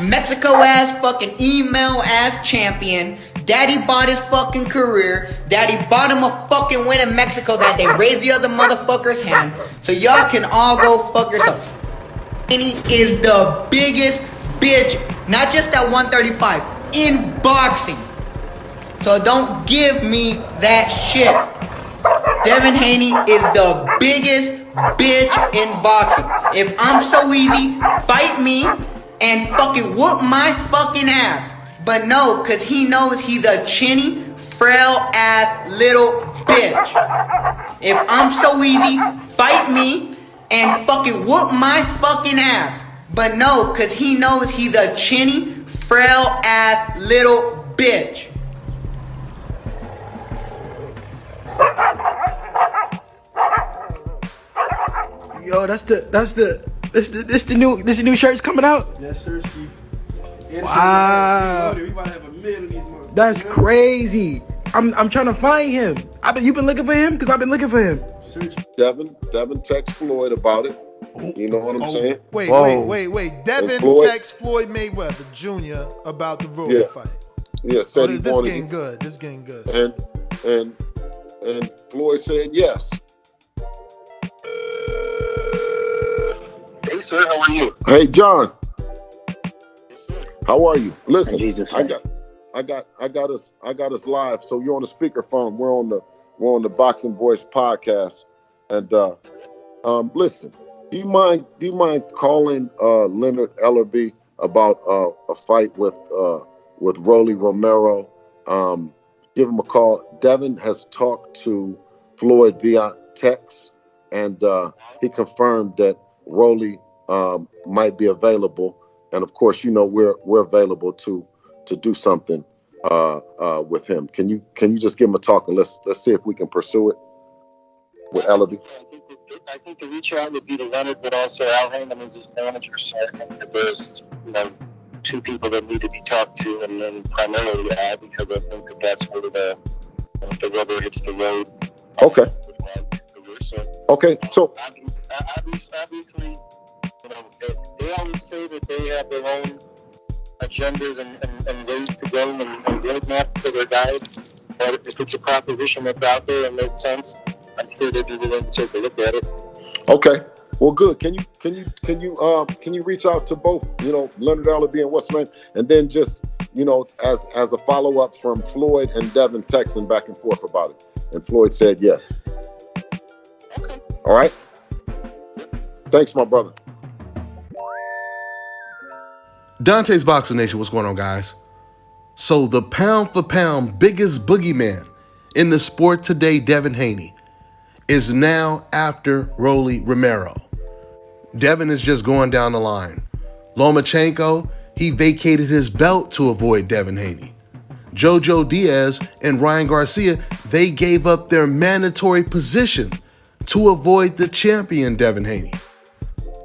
Mexico ass fucking email ass champion. Daddy bought his fucking career. Daddy bought him a fucking win in Mexico that they raised the other motherfucker's hand. So y'all can all go fuck yourself. Haney is the biggest bitch, not just at 135, in boxing. So don't give me that shit. Devin Haney is the biggest bitch in boxing. If I'm so easy, fight me and fucking whoop my fucking ass. But no, cause he knows he's a chinny, frail ass little bitch. If I'm so easy, fight me and fucking whoop my fucking ass. But no, cause he knows he's a chinny, frail ass little bitch. Yo, this the new shirt's coming out? Yes, sir, Steve. Wow. We about to have a million of these motherfuckers. That's crazy. I'm trying to find him. You been looking for him? Because I've been looking for him. Devin text Floyd about it. You know what I'm saying? Wait. Devin text Floyd Mayweather Jr. about the Rollie fight. Yeah, said he this wanted getting good. This getting good. And Floyd said yes. Hey, sir, how are you? Hey, John. Yes, sir. How are you? Listen, Jesus, I got us live. So you're on the speakerphone. We're on the Boxing Boys podcast. And listen, do you mind calling Leonard Ellerbe about a fight with Rollie Romero? Give him a call. Devin has talked to Floyd via text, and he confirmed that Rollie might be available. And of course, you know we're available to do something with him. Can you just give him a talk and let's see if we can pursue it with Ellerbe? I think the reach out would be to Leonard, but also Al Heyman is his manager. So I think that there's two people that need to be talked to, and then primarily Al, because I think that's where the rubber hits the road. Okay. Okay. So obviously, they always say that they have their own agendas and ways to go and roadmap for their guys. But if it's a proposition that's out there and makes sense, I'm sure they'd be willing to take a look at it. Okay. Well, good. Can you reach out to both, Leonard Ellerbe and what's his name, and then just, as a follow up from Floyd and Devin texting back and forth about it, and Floyd said yes. Okay. All right. Thanks, my brother. Dante's Boxing Nation, what's going on, guys? So the pound for pound biggest boogeyman in the sport today, Devin Haney, is now after Rollie Romero. Devin is just going down the line. Lomachenko, he vacated his belt to avoid Devin Haney. Jojo Diaz and Ryan Garcia, they gave up their mandatory position to avoid the champion Devin Haney.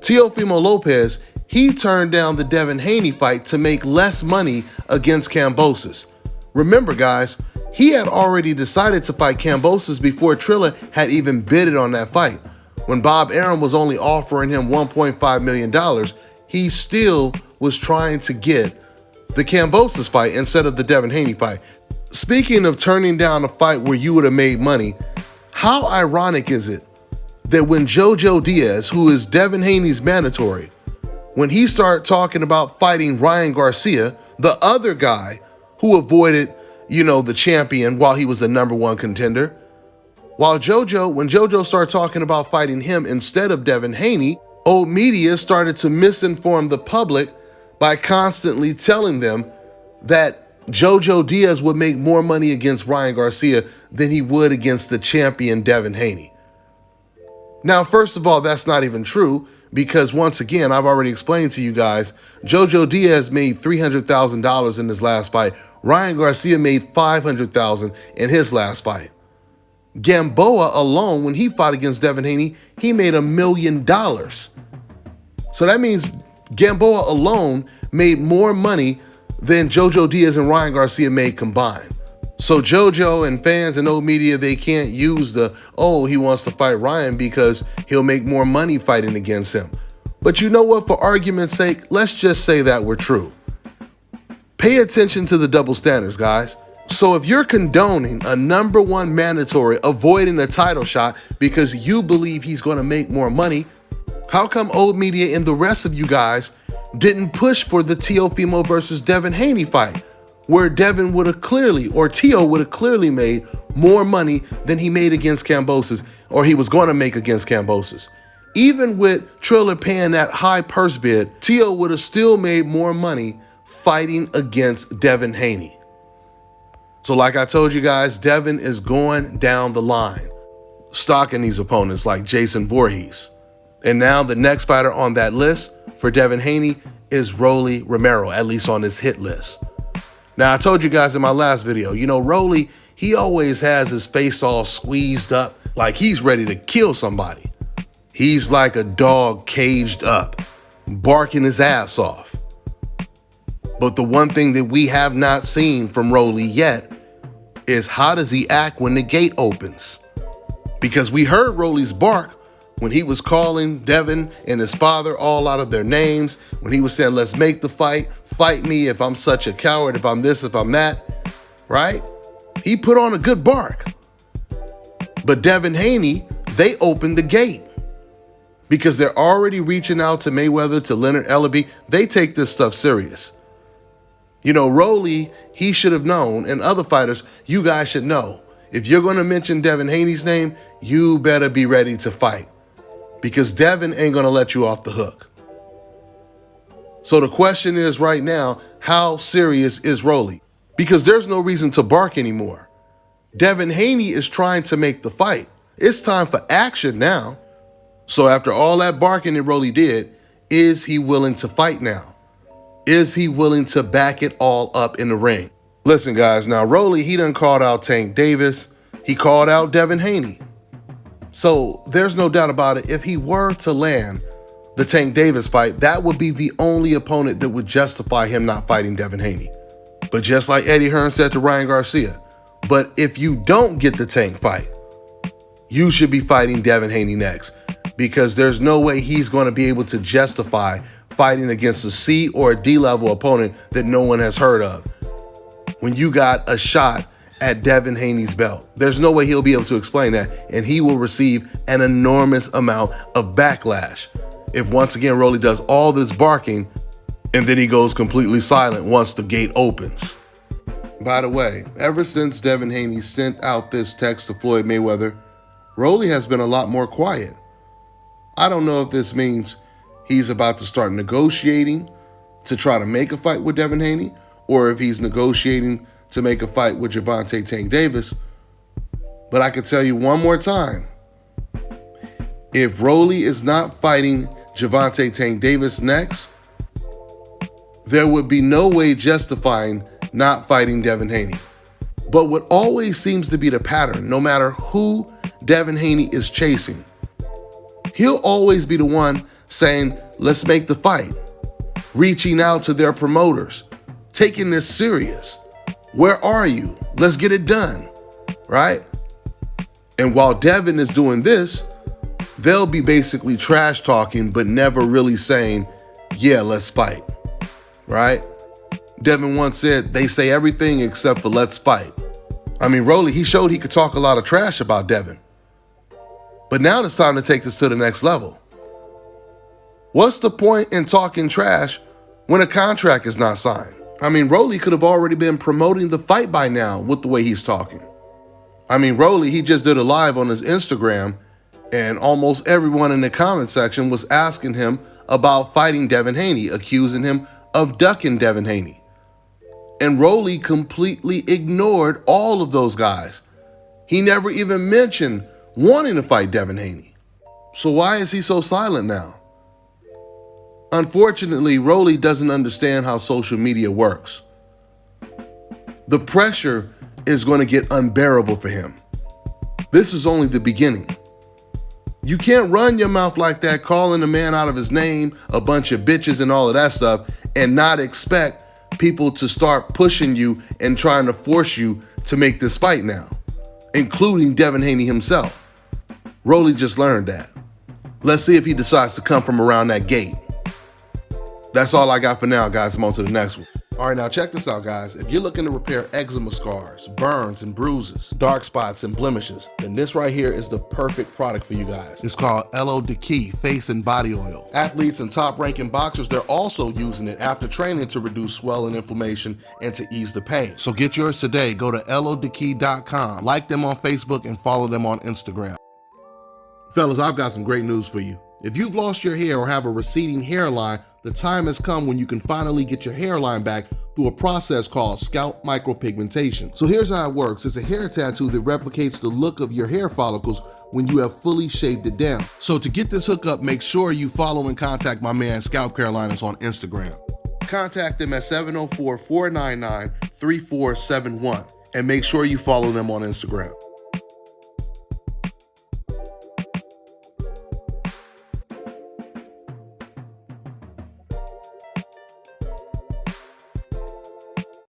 Teofimo Lopez, he turned down the Devin Haney fight to make less money against Kambosos. Remember, guys, he had already decided to fight Kambosos before Triller had even bidded on that fight. When Bob Arum was only offering him $1.5 million, he still was trying to get the Kambosos fight instead of the Devin Haney fight. Speaking of turning down a fight where you would have made money, how ironic is it that when Jojo Diaz, who is Devin Haney's mandatory, when he started talking about fighting Ryan Garcia, the other guy who avoided, the champion while he was the number one contender, when Jojo started talking about fighting him instead of Devin Haney, old media started to misinform the public by constantly telling them that Jojo Diaz would make more money against Ryan Garcia than he would against the champion Devin Haney. Now, first of all, that's not even true, because once again, I've already explained to you guys, Jojo Diaz made $300,000 in his last fight. Ryan Garcia made $500,000 in his last fight. Gamboa alone, when he fought against Devin Haney, he made $1 million. So that means Gamboa alone made more money than Jojo Diaz and Ryan Garcia made combined. So Jojo and fans and old media, they can't use he wants to fight Ryan because he'll make more money fighting against him. But you know what? For argument's sake, let's just say that we're true. Pay attention to the double standards, guys. So if you're condoning a #1 mandatory avoiding a title shot because you believe he's going to make more money, how come old media and the rest of you guys didn't push for the Teofimo versus Devin Haney fight, where Devin would have clearly, or Teo would have clearly made more money than he made against Kambosos, or he was going to make against Kambosos? Even with Triller paying that high purse bid, Teo would have still made more money fighting against Devin Haney. So like I told you guys, Devin is going down the line, stalking these opponents like Jason Voorhees. And now the next fighter on that list for Devin Haney is Rollie Romero, at least on his hit list. Now, I told you guys in my last video, Rollie, he always has his face all squeezed up like he's ready to kill somebody. He's like a dog caged up, barking his ass off. But the one thing that we have not seen from Rollie yet is how does he act when the gate opens? Because we heard Rollie's bark when he was calling Devin and his father all out of their names, when he was saying, let's make the fight me if I'm such a coward, if I'm this, if I'm that, right? He put on a good bark. But Devin Haney, they opened the gate because they're already reaching out to Mayweather, to Leonard Ellaby. They take this stuff serious. Rollie, he should have known, and other fighters, you guys should know. If you're going to mention Devin Haney's name, you better be ready to fight because Devin ain't going to let you off the hook. So the question is right now, how serious is Rollie? Because there's no reason to bark anymore. Devin Haney is trying to make the fight. It's time for action now. So after all that barking that Rollie did, is he willing to fight now? Is he willing to back it all up in the ring? Listen, guys, now Rollie, he done called out Tank Davis. He called out Devin Haney. So there's no doubt about it. If he were to land the Tank Davis fight, that would be the only opponent that would justify him not fighting Devin Haney. But just like Eddie Hearn said to Ryan Garcia, but if you don't get the Tank fight, you should be fighting Devin Haney next because there's no way he's going to be able to justify fighting against a C or a D level opponent that no one has heard of. When you got a shot at Devin Haney's belt, there's no way he'll be able to explain that, and he will receive an enormous amount of backlash if once again Rollie does all this barking and then he goes completely silent once the gate opens. By the way, ever since Devin Haney sent out this text to Floyd Mayweather, Rollie has been a lot more quiet. I don't know if this means he's about to start negotiating to try to make a fight with Devin Haney, or if he's negotiating to make a fight with Gervonta Tank Davis. But I can tell you one more time, if Rollie is not fighting Gervonta Tank Davis next, there would be no way justifying not fighting Devin Haney. But what always seems to be the pattern, no matter who Devin Haney is chasing, he'll always be the one saying, let's make the fight, reaching out to their promoters, taking this serious. Where are you? Let's get it done, right? And while Devin is doing this, they'll be basically trash talking, but never really saying, yeah, let's fight, right? Devin once said, they say everything except for let's fight. I mean, Rollie, he showed he could talk a lot of trash about Devin. But now it's time to take this to the next level. What's the point in talking trash when a contract is not signed? I mean, Rollie could have already been promoting the fight by now with the way he's talking. I mean, Rollie, he just did a live on his Instagram, and almost everyone in the comment section was asking him about fighting Devin Haney, accusing him of ducking Devin Haney. And Rollie completely ignored all of those guys. He never even mentioned wanting to fight Devin Haney. So why is he so silent now? Unfortunately, Rollie doesn't understand how social media works. The pressure is going to get unbearable for him. This is only the beginning. You can't run your mouth like that, calling a man out of his name, a bunch of bitches and all of that stuff, and not expect people to start pushing you and trying to force you to make this fight now, including Devin Haney himself. Rollie just learned that. Let's see if he decides to come from around that gate. That's all I got for now, guys. I'm on to the next one. All right, now check this out, guys. If you're looking to repair eczema scars, burns and bruises, dark spots and blemishes, then this right here is the perfect product for you guys. It's called LO Key Face and Body Oil. Athletes and top-ranking boxers, they're also using it after training to reduce swelling, inflammation, and to ease the pain. So get yours today. Go to lodekey.com, like them on Facebook, and follow them on Instagram. Fellas, I've got some great news for you. If you've lost your hair or have a receding hairline, the time has come when you can finally get your hairline back through a process called scalp micropigmentation. So here's how it works. It's a hair tattoo that replicates the look of your hair follicles when you have fully shaved it down. So to get this hookup, make sure you follow and contact my man Scalp Carolinas on Instagram. Contact them at 704-499-3471 and make sure you follow them on Instagram.